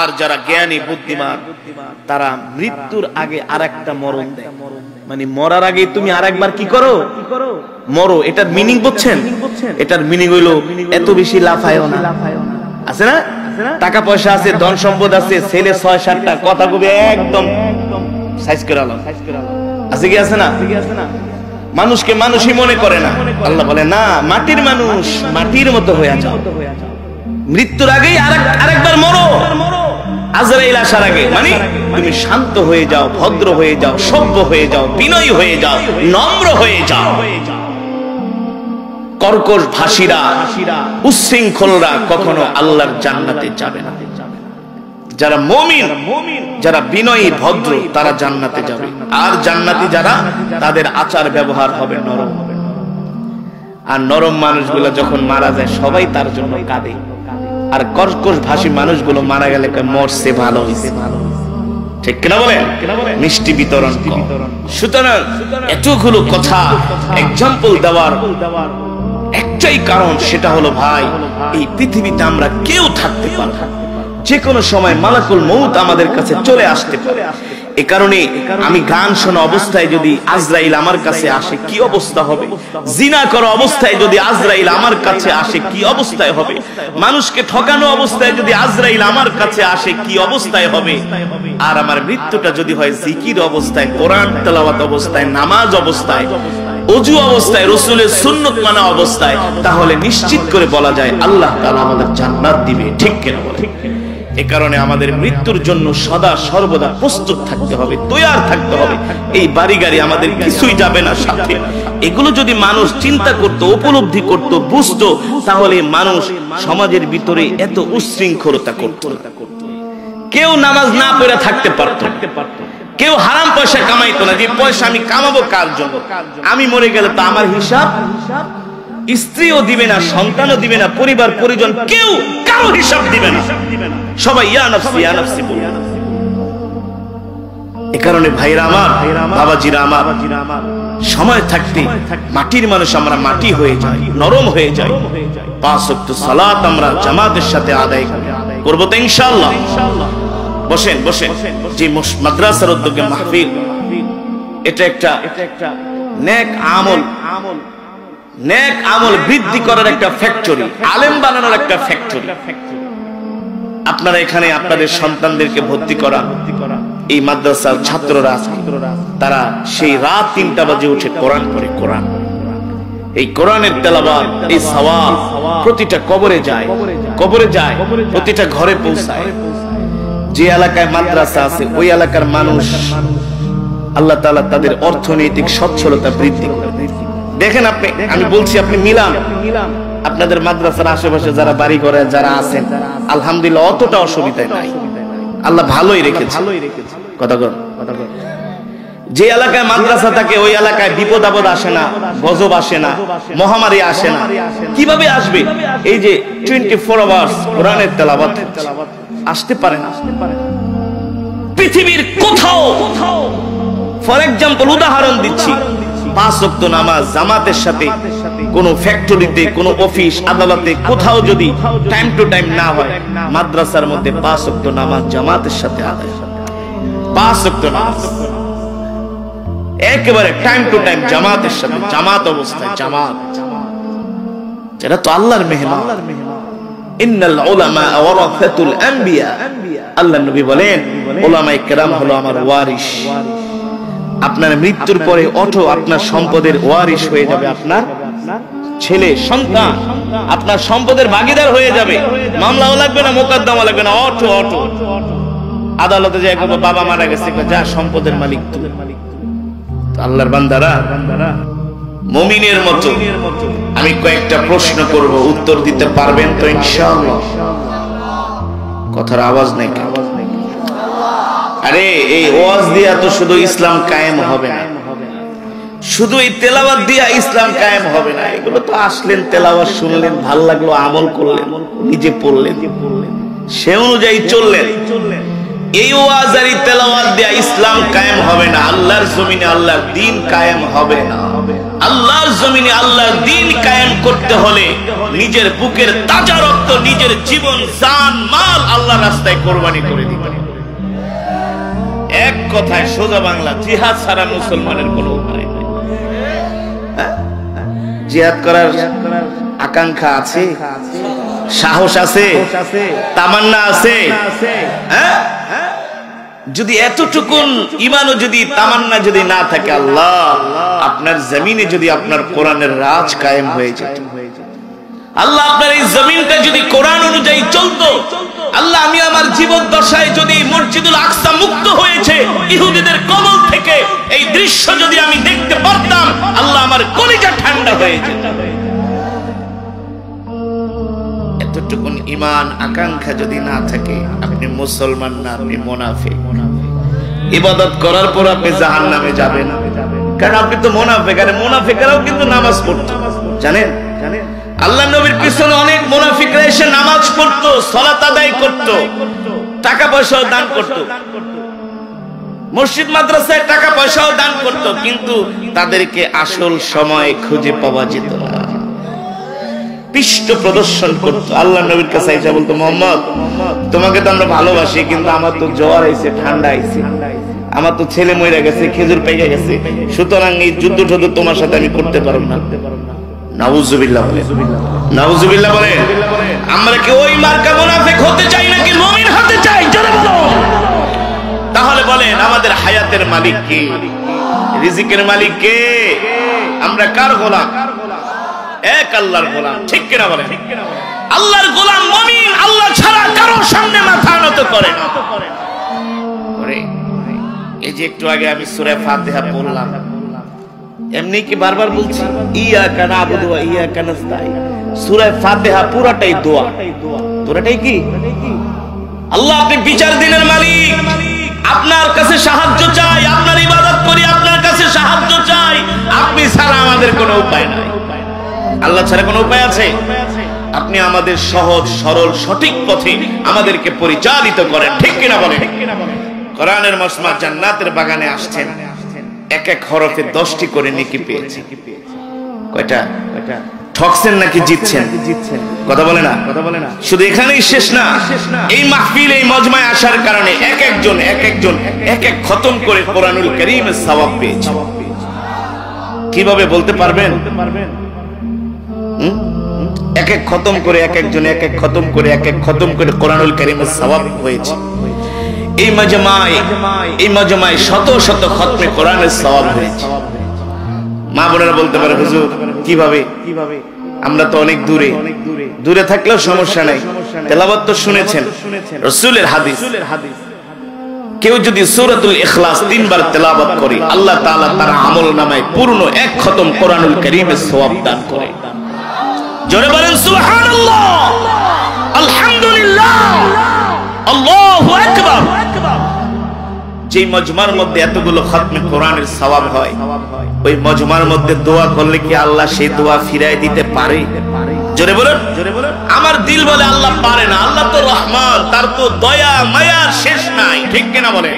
আর যারা জ্ঞানী বুদ্ধিমান তারা মৃত্যুর আগে আরেকটা মরণ দেয়। মানে মরার আগে তুমি আরেকবার কি করো, মরো। এটার মিনিং বুঝছেন? এটার মিনিং হইলো এত বেশি লাফায়ও না। আছে না, টাকা পয়সা আছে, ধন সম্পদ আছে, ছেলে ৬-৭টা, কথা কবে একদম সাইজ করে আলো আছে কি আছে না? মানুষকে মানুষই মনে করে না। আল্লাহ বলে না, মাটির মানুষ মাটির মতো হয়ে যাও। মৃত্যুর আগেই আরেকবার মরো, আজরাইল আসার আগে। মানে তুমি শান্ত হয়ে যাও, ভদ্র হয়ে যাও, সভ্য হয়ে যাও, বিনয়ী হয়ে যাও, নম্র হয়ে যাও। কর্কশ ভাষীরা, উচ্ছৃঙ্খলরা কখনো আল্লাহর জান্নাতে যাবে না। যারা মুমিন, যারা বিনয়ী ভদ্র, তারা জান্নাতে যাবে। আর জান্নাতি যারা, তাদের আচার ব্যবহার হবে নরম। আর নরম মানুষগুলো যখন মারা যায় সবাই তার জন্য কাঁদে। আর কর্কশ ভাষী মানুষগুলো মারা গেলে মরছে ভালো হইছে, ঠিক কিনা বলেন? মিষ্টি বিতরণ। সুতরাং এতগুলো কথা এক্সাম্পল দেওয়ার একটাই কারণ, সেটা হলো ভাই, এই পৃথিবীতে আমরা কেউ থাকতে পারব না। যে কোনো সময় মালাকুল মউত আমাদের কাছে চলে আসতে পারে। এই কারণে আমি গান শোনা অবস্থায় যদি আজরাইল আমার কাছে আসে কি অবস্থা হবে? জিনা করা অবস্থায় যদি আজরাইল আমার কাছে আসে কি অবস্থায় হবে? মানুষকে ঠকানো অবস্থায় যদি আজরাইল আমার কাছে আসে কি অবস্থায় হবে? আর আমার মৃত্যুটা যদি হয় জিকির অবস্থায়, কোরআন তেলাওয়াত অবস্থায়, নামাজ অবস্থায়, ওযু অবস্থায়, রাসূলের সুন্নাত মানা অবস্থায়, তাহলে নিশ্চিত করে বলা যায় আল্লাহ তাআলা আমাদের জান্নাত দিবে, ঠিক কিনা বলেন? এই কারণে আমাদের মৃত্যুর জন্য সদা সর্বদা প্রস্তুত থাকতে হবে, তৈয়ার থাকতে হবে। এই বাড়ি গাড়ি আমাদের কিছুই যাবে না সাথে। এগুলো যদি মানুষ চিন্তা করত, উপলব্ধি করত, বুঝতো, তাহলে মানুষ সমাজের ভিতরে এত উচ্ছৃঙ্খলতা করত না। কেউ নামাজ না পড়ে থাকতে পারত, কেউ হারাম পয়সা কামাইতো না। যে পয়সা আমি কামাবো কার জন্য? আমি মরে গেলে তো আমার হিসাব স্ত্রীও দিবে না, সন্তানও দিবে না, পরিবার পরিজন কেউ কারো হিসাব দিবে না। সবাই ইয়া নফসি ইয়া নফসি বলবে। এই কারণে ভাইরা আমার, বাবাজিরা আমার, সময় থাকতে মাটির মানুষ আমরা মাটি হয়ে যাই, নরম হয়ে যাই। ৫ ওয়াক্ত সালাত আমরা জামাতের সাথে আদায় করব তো ইনশাআল্লাহ। বসেন বসেন। যে মাদ্রাসার উদ্যোগে মাহফিল, এটা একটা নেক আমল, নেক আমল বৃদ্ধি করার একটা ফ্যাক্টরি, আলেম বানানোর একটা ফ্যাক্টরি। আপনারা এখানে আপনাদের সন্তানদেরকে ভর্তি করা, এই মাদ্রাসার ছাত্ররা তারা সেই রাত ৩টা বাজে উঠে কোরআন পড়ে। কোরআন, এই কোরআনের তেলাওয়াত, এই সওয়াব প্রতিটা কবরে যায়, কবরে যায়, প্রতিটা ঘরে পৌঁছায়। যে এলাকায় মাদ্রাসা আছে ওই এলাকার মানুষ, আল্লাহ তাআলা তাদের অর্থনৈতিক সচ্ছলতা বৃদ্ধি করে। দেখেন আপনি, আমি বলছি আপনি মিলান, আপনাদের মাদ্রাসার আশেপাশে যারা বাড়ি করে যারা আছেন, আলহামদুলিল্লাহ অতটা অসুবিধা নাই, আল্লাহ ভালোই রেখেছে। কথা বল। যে এলাকায় মাদ্রাসা থাকে ওই এলাকায় বিপদ আপদ আসে না, গজব আসে না, মহামারী আসে না। কিভাবে আসবে? এই যে 24 আওয়ার্স কোরআনের তেলাওয়াত আসতে পারে না। পৃথিবীর কোথাও, ফর এক্সাম্পল উদাহরণ দিচ্ছি, ৫ ওয়াক্ত নামাজ জামাতের সাথে কোন ফ্যাক্টরিতে, কোন অফিস আদালতে কোথাও যদি টাইম টু টাইম না হয়, মাদ্রাসার মধ্যে ৫ ওয়াক্ত নামাজ জামাতের সাথে আদায়। ৫ ওয়াক্ত নামাজ একেবারে টাইম টু টাইম জামাতের সাথে, জামাত অবস্থায়, জামাত। এটা তো আল্লাহর মেহমান। ইন্নাল উলামা ওয়ারাসাতুল আম্বিয়া, আল্লাহর নবী বলেন উলামায়ে কেরাম হলো আমার ওয়ারিস। আপনার মৃত্যুর পরে অটো আপনার সম্পদের ওয়ারিস হয়ে যাবে, আপনার ছেলে সন্তান আপনার সম্পদের ভাগীদার হয়ে যাবে। মামলাও লাগবে না, মোকদ্দমা লাগবে না, অটো অটো আদালতে যায় বাবা মারা গেছে, যা সম্পদের মালিক তুই। আল্লাহর বান্দারা, মুমিনের মতো আমি কয়েকটা প্রশ্ন করব, উত্তর দিতে পারবেন তো ইনশাআল্লাহ? কথার আওয়াজ নেই। আরে এই ওয়াজ দিয়া তো শুধু ইসলাম কায়েম হবে না, শুধু এই তেলাওয়াত দিয়া ইসলাম কায়েম হবে না। এগুলো তো আসলেন, তেলাওয়াত শুনলেন, ভাল লাগলো, আমল করলেন, নিজে পড়লেন, সে অনুযায়ী চললেন। এই ওয়াজ আর তেলাওয়াত দিয়া ইসলাম কায়েম হবে না, আল্লাহর জমিনে আল্লাহর দ্বীন কায়েম হবে না। আল্লাহর জমিনে আল্লাহর দ্বীন কায়েম করতে হলে নিজের বুকের তাজা রক্ত, নিজের জীবন, জান, মাল আল্লাহর রাস্তায় কোরবানি করে দিতে হবে। এক কথায় সোজা বাংলা, জিহাদ ছাড়া মুসলমানের কোনো উপায় নেই। জিহাদ করার আকাঙ্ক্ষা আছে, সাহস আছে, তামান্না আছে। যদি এতটুকুন ঈমানও যদি তামান্না যদি না থাকে, আল্লাহ আপনার জমিনে যদি আপনার কোরআনের রাজ কায়েম হয়ে যেত, আল্লাহ আপনার এই জমিনটা যদি কোরআন অনুযায়ী চলতো, আল্লাহ আমি আমার জীবন দশায় যদি মসজিদুল আকসা মুক্ত হয়েছে ইহুদিদের কবল থেকে, এই দৃশ্য যদি আমি দেখতে পারতাম, আল্লাহ আমার কলিজা ঠান্ডা হয়ে যেত। এতটুকুন ঈমান আকাঙ্ক্ষা যদি না থাকে, আপনি মুসলমান না, আপনি মুনাফিক। ইবাদত করার পর আপনি জাহান্নামে যাবেন, কারণ আপনি তো মুনাফিক। আর মুনাফিকরাও কিন্তু নামাজ পড়তো, জানেন? আল্লাহ নবীর পিছনে অনেক মুনাফিকরা এসে নামাজ পড়তো, সালাত আদায় করতো, টাকা পয়সাও দান করতো, মসজিদ মাদ্রাসায় টাকা পয়সাও দান করতো, কিন্তু তাদেরকে আসল সময় খুঁজে পাওয়া যেত না। পৃষ্ঠ প্রদর্শন করতো। আল্লাহ নবীর কাছে এসে বলতো, মোহাম্মদ তোমাকে তো আমরা ভালোবাসি, কিন্তু আমার তো জ্বর আইছে, ঠান্ডা আইছে, আমার তো ছেলে মরে গেছে, খেজুর পেকে গেছে, সুতরাং এই যুদ্ধ টুদ্ধ তোমার সাথে আমি করতে পারব না। নাউজুবিল্লাহ বলে, নাউজুবিল্লাহ বলে। আমরা কি ওই মার্কা মুনাফিক হতে চাই নাকি মুমিন হতে চাই? জোরে বলো। তাহলে বলেন, আমাদের হায়াতের মালিক কে? রিজিকের মালিক কে? আমরা কার গোলাম? এক আল্লাহর গোলাম, ঠিক কিনা বলেন? আল্লাহর গোলাম মুমিন আল্লাহ ছাড়া কারো সামনে মাথা নত করে না। এই যে একটু আগে আমি সূরা ফাতিহা পড়লাম, এমনি কি বারবার বলছি ইয়াকা নাবুদু ওয়া ইয়াকা নাস্তাইন? সূরা ফাতিহা পুরাটাই দোয়া। পুরাটাই কি? আল্লাহ আপনি বিচার দিনের মালিক, আপনার কাছে সাহায্য চাই, আপনার ইবাদত করি, আপনার কাছে সাহায্য চাই, আপনি ছাড়া আমাদের কোনো উপায় নাই। আল্লাহ ছাড়া কোনো উপায় আছে? আপনি আমাদের সহজ সরল সঠিক পথে আমাদেরকে পরিচালিত করেন, ঠিক কিনা বলেন? কোরআনের মজমা জান্নাতের বাগানে আসছেন, এক এক হরফে 10টি করে নেকি পেয়েছেন। কয়টা? ঠকছেন নাকি জিতছেন? কথা বলে না? শুধু এখানেই শেষ না, এই মাহফিল এই মজমায় আসার কারণে এক একজন এক এক খতম করে কোরআনুল কারীমের সওয়াব পেয়েছে। কিভাবে বলতে পারবেন? এক এক খতম করে এক একজন এক এক খতম করে এক এক খতম করে কোরআনুল কারীমের সওয়াব হয়েছে। এই মজমায় শত শত খতমে কোরআনের সওয়াব হয়েছে। মা বোনেরা বলতে পারে, হুজুর কিভাবে? আমরা তো অনেক দূরে থাকলেও সমস্যা নাই, তেলাওয়াত তো শুনেছেন, রাসূলের হাদিস। কেউ যদি সূরাতুল ইখলাস 3 বার তেলাওয়াত করে, আল্লাহ তাআলা তার আমলনামায় পূর্ণ এক খতম কোরআনুল কারীমের সওয়াব দান করে। জোরে বলেন সুবহানাল্লাহ, আলহামদুলিল্লাহ, আল্লাহু আকবার। যেই মজমার মধ্যে এতগুলো খতমে কোরআনের সওয়াব হয়, ওই মজমার মধ্যে দোয়া করলে কি আল্লাহ সেই দোয়া ফিরায় দিতে পারে? জোরে বলেন। আমার দিল বলে আল্লাহ পারে না। আল্লাহ তো রহমান, তার তো দয়া মায়ার শেষ নাই, ঠিক কিনা বলে?